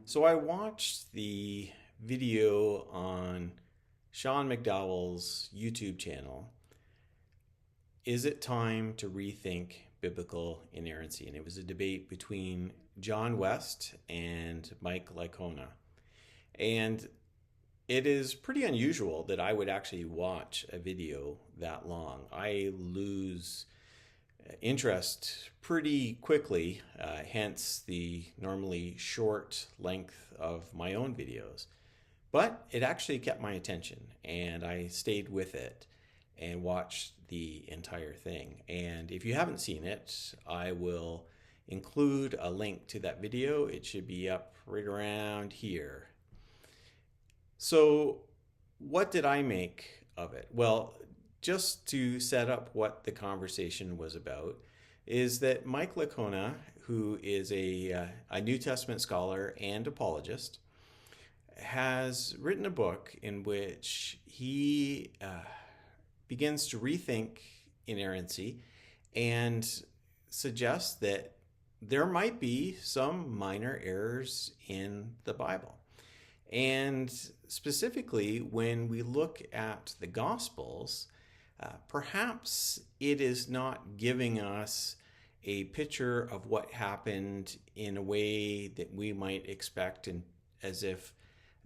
So I watched the video on Sean McDowell's YouTube channel, Is It Time to Rethink Biblical Inerrancy? And it was a debate between John West and Mike Licona. And it is pretty unusual that I would actually watch a video that long. I lose interest pretty quickly, hence the normally short length of my own videos. But it actually kept my attention, and I stayed with it and watched the entire thing. And if you haven't seen it, I will include a link to that video. It should be up right around here. So, what did I make of it? Well, just to set up what the conversation was about, is that Mike Licona, who is a New Testament scholar and apologist, has written a book in which he begins to rethink inerrancy and suggests that there might be some minor errors in the Bible. And specifically, when we look at the Gospels, perhaps it is not giving us a picture of what happened in a way that we might expect, and as if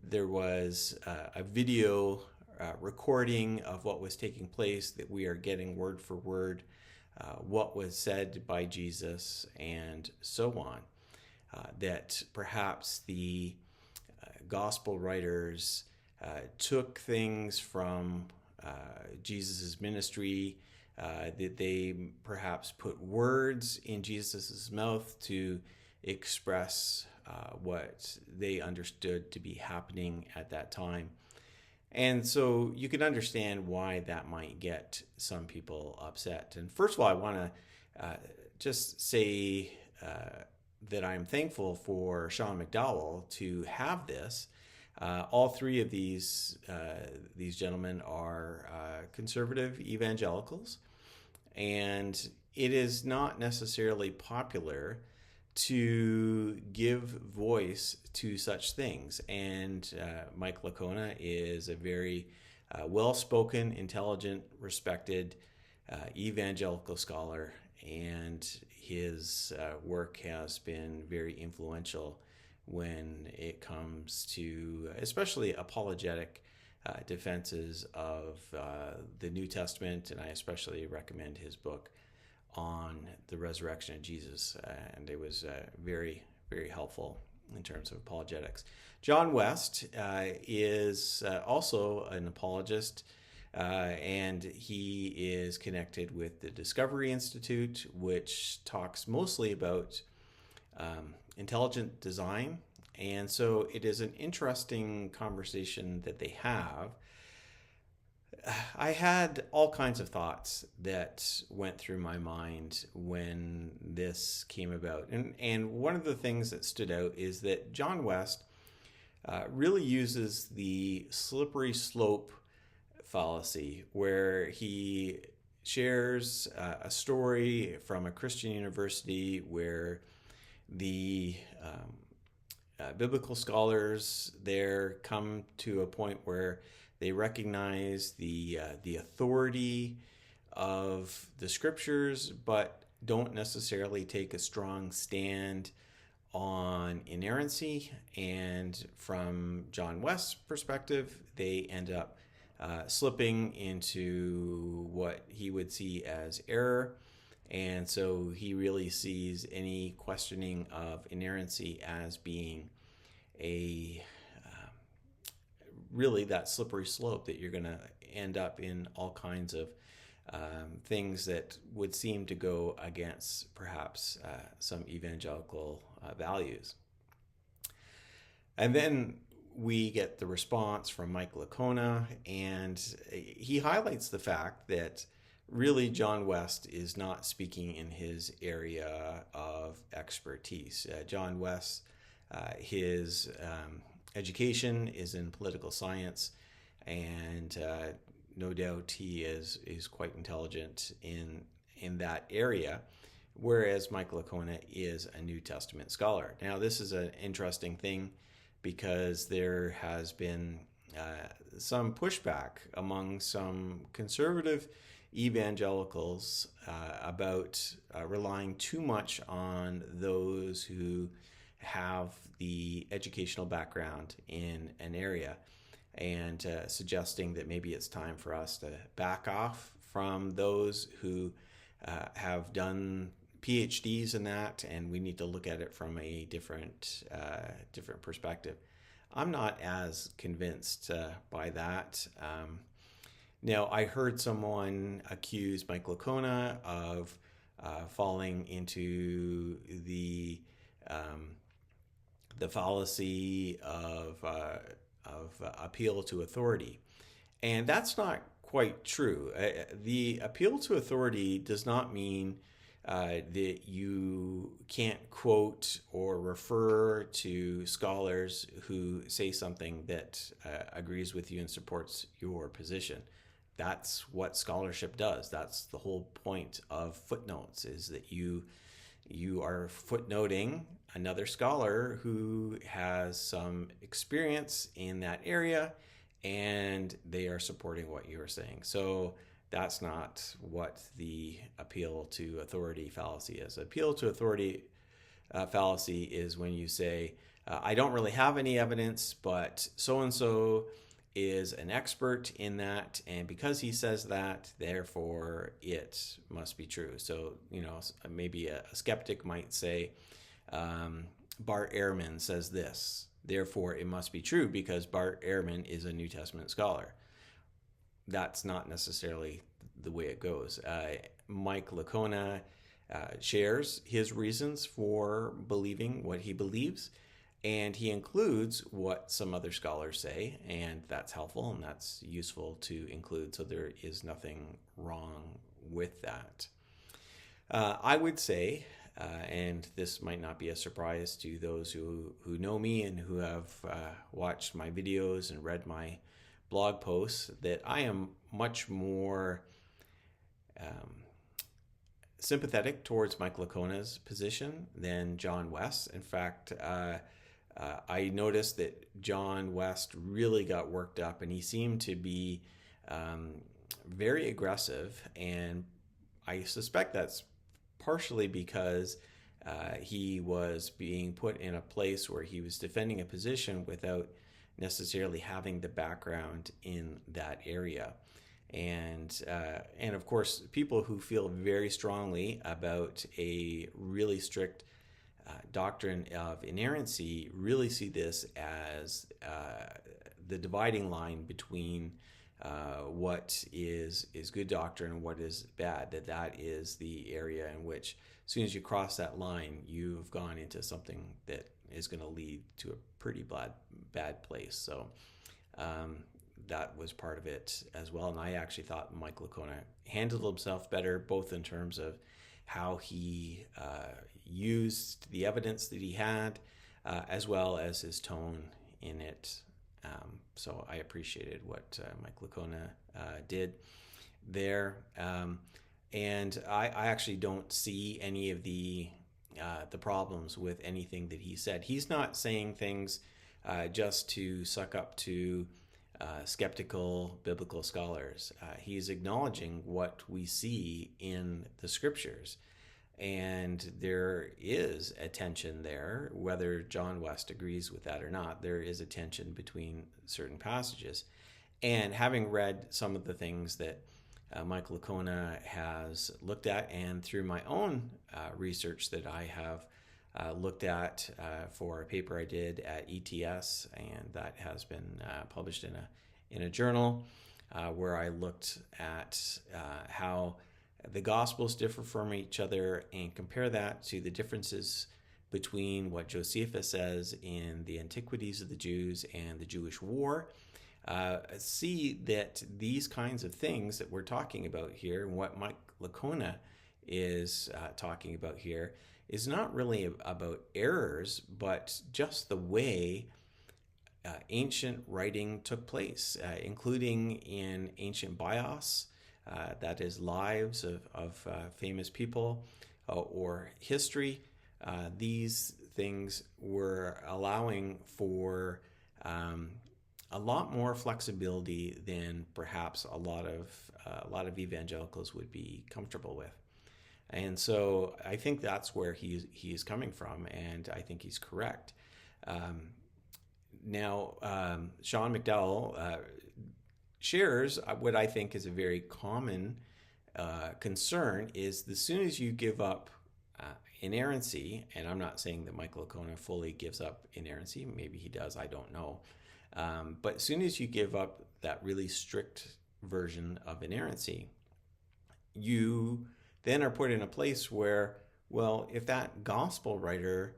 there was a video recording of what was taking place, that we are getting word for word what was said by Jesus and so on. That perhaps the gospel writers took things from Jesus' ministry, that they perhaps put words in Jesus' mouth to express what they understood to be happening at that time. And so you can understand why that might get some people upset. And first of all, I want to just say that I'm thankful for Sean McDowell to have this. All three of these gentlemen are conservative evangelicals, and it is not necessarily popular to give voice to such things. And Mike Licona is a very well-spoken, intelligent, respected evangelical scholar, and his work has been very influential when it comes to especially apologetic defenses of the New Testament. And I especially recommend his book on the resurrection of Jesus, and it was very, very helpful in terms of apologetics. John West is also an apologist, and he is connected with the Discovery Institute, which talks mostly about intelligent design. And so it is an interesting conversation that they have. I had all kinds of thoughts that went through my mind when this came about. And one of the things that stood out is that John West really uses the slippery slope fallacy, where he shares a story from a Christian university where the biblical scholars there come to a point where they recognize the authority of the scriptures, but don't necessarily take a strong stand on inerrancy. And from John West's perspective, they end up slipping into what he would see as error. And so he really sees any questioning of inerrancy as being really that slippery slope, that you're going to end up in all kinds of things that would seem to go against perhaps some evangelical values. And then we get the response from Mike Licona, and he highlights the fact that really John West is not speaking in his area of expertise. John West, his education is in political science, and no doubt he is quite intelligent in that area, whereas Mike Licona is a New Testament scholar. Now, this is an interesting thing because there has been some pushback among some conservative evangelicals about relying too much on those who have the educational background in an area, and suggesting that maybe it's time for us to back off from those who have done PhDs in that, and we need to look at it from a different perspective. I'm not as convinced by that. Now, I heard someone accuse Mike Licona of falling into the fallacy of appeal to authority, and that's not quite true. The appeal to authority does not mean that you can't quote or refer to scholars who say something that agrees with you and supports your position. That's what scholarship does. That's the whole point of footnotes, is that you are footnoting another scholar who has some experience in that area, and they are supporting what you are saying. So that's not what the appeal to authority fallacy is. Appeal to authority fallacy is when you say, I don't really have any evidence, but so-and-so is an expert in that, and because he says that, therefore it must be true. So, maybe a skeptic might say, Bart Ehrman says this, therefore it must be true because Bart Ehrman is a New Testament scholar. That's not necessarily the way it goes. Mike Licona shares his reasons for believing what he believes, and he includes what some other scholars say, and that's helpful and that's useful to include, so there is nothing wrong with that. I would say, and this might not be a surprise to those who know me and who have watched my videos and read my blog posts, that I am much more sympathetic towards Mike Licona's position than John West. In fact, I noticed that John West really got worked up, and he seemed to be very aggressive, and I suspect that's partially because he was being put in a place where he was defending a position without necessarily having the background in that area. And of course, people who feel very strongly about a really strict doctrine of inerrancy really see this as the dividing line between what is good doctrine and what is bad. That is the area in which, as soon as you cross that line, you've gone into something that is going to lead to a pretty bad place. So that was part of it as well. And I actually thought Mike Licona handled himself better, both in terms of how he used the evidence that he had, as well as his tone in it. So I appreciated what Mike Licona did there. And I actually don't see any of the problems with anything that he said. He's not saying things just to suck up to skeptical biblical scholars. He's acknowledging what we see in the scriptures. And there is a tension there, whether John West agrees with that or not. There is a tension between certain passages. And having read some of the things that Mike Licona has looked at, and through my own research that I have looked at for a paper I did at ETS, and that has been published in a journal where I looked at how the Gospels differ from each other and compare that to the differences between what Josephus says in the Antiquities of the Jews and the Jewish War. See that these kinds of things that we're talking about here, and what Mike Licona is talking about here, is not really about errors, but just the way ancient writing took place, including in ancient bios, that is lives of famous people, or history. These things were allowing for a lot more flexibility than perhaps a lot of evangelicals would be comfortable with. And so I think that's where he's coming from, and I think he's correct. Sean McDowell shares what I think is a very common concern is as soon as you give up inerrancy, and I'm not saying that Michael Licona fully gives up inerrancy, maybe he does, I don't know. But as soon as you give up that really strict version of inerrancy, you then are put in a place where, well, if that gospel writer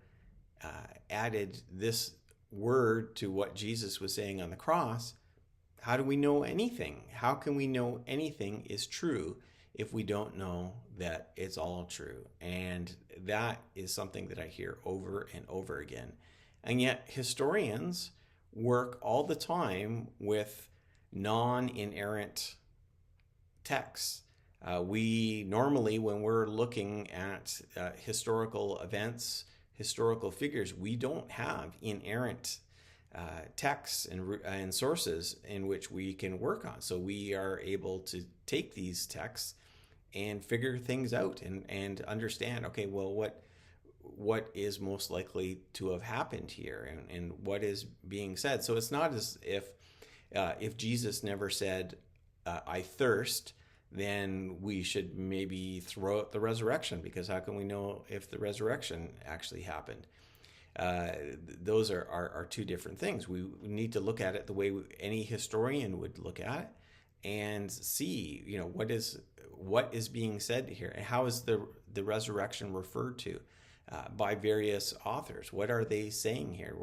added this word to what Jesus was saying on the cross, how do we know anything? How can we know anything is true if we don't know that it's all true? And that is something that I hear over and over again. And yet historians work all the time with non-inerrant texts. We normally, when we're looking at historical events, historical figures, we don't have inerrant texts and sources in which we can work on. So we are able to take these texts and figure things out and understand, okay, well, what is most likely to have happened here and what is being said. So it's not as if Jesus never said, I thirst, then we should maybe throw out the resurrection, because how can we know if the resurrection actually happened? Those are two different things. We need to look at it the way any historian would look at it and see, what is being said here, and how is the resurrection referred to by various authors. What are they saying here?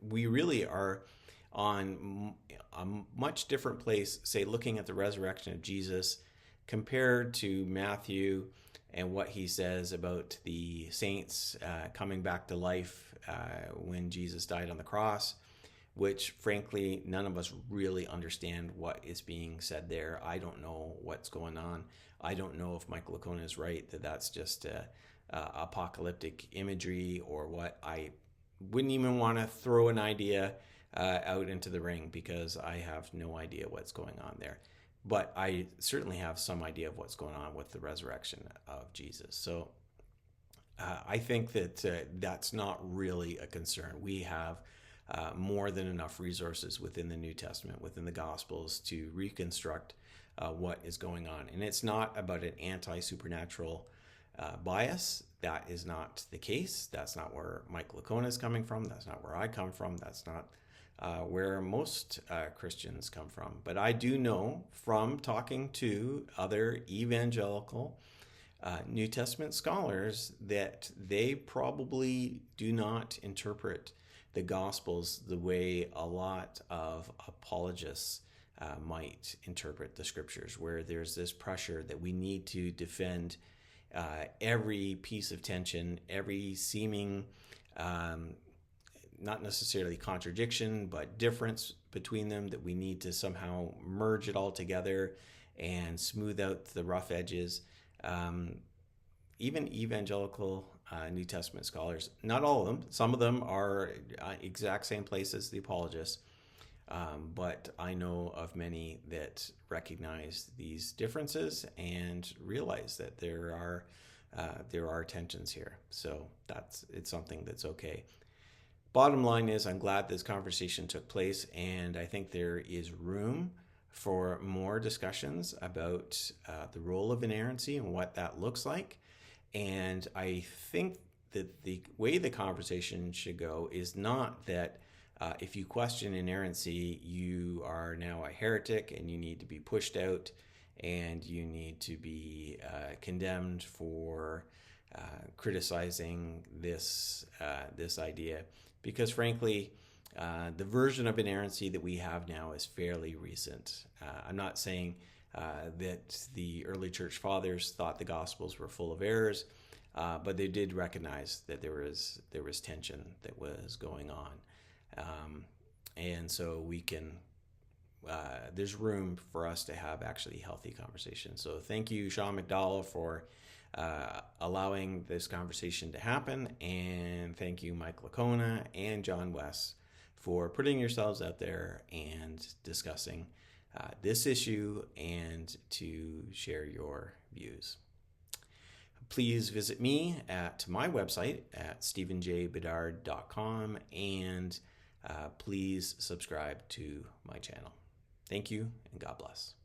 We really are on a much different place, say, looking at the resurrection of Jesus compared to Matthew and what he says about the saints coming back to life when Jesus died on the cross, which frankly none of us really understand what is being said there. I don't know what's going on. I don't know if Michael Licona is right, that that's just apocalyptic imagery or what. I wouldn't even want to throw an idea out into the ring, because I have no idea what's going on there. But I certainly have some idea of what's going on with the resurrection of Jesus. So I think that that's not really a concern. We have more than enough resources within the New Testament, within the Gospels, to reconstruct what is going on. And it's not about an anti-supernatural bias. That is not the case. That's not where Mike Licona is coming from. That's not where I come from. That's not where most Christians come from. But I do know from talking to other evangelical New Testament scholars that they probably do not interpret the Gospels the way a lot of apologists might interpret the Scriptures, where there's this pressure that we need to defend every piece of tension, every seeming not necessarily contradiction, but difference between them, that we need to somehow merge it all together and smooth out the rough edges. Even evangelical New Testament scholars, not all of them, some of them are exact same place as the apologists, but I know of many that recognize these differences and realize that there are tensions here. So it's something that's okay. Bottom line is, I'm glad this conversation took place, and I think there is room for more discussions about the role of inerrancy and what that looks like. And I think that the way the conversation should go is not that if you question inerrancy, you are now a heretic and you need to be pushed out and you need to be condemned for criticizing this idea. Because frankly, the version of inerrancy that we have now is fairly recent. I'm not saying that the early church fathers thought the Gospels were full of errors, but they did recognize that there was tension that was going on, and so we can. There's room for us to have actually healthy conversations. So thank you, Sean McDowell, for allowing this conversation to happen. And thank you, Mike Licona and John West, for putting yourselves out there and discussing this issue and to share your views. Please visit me at my website at stephenjbedard.com, and please subscribe to my channel. Thank you, and God bless.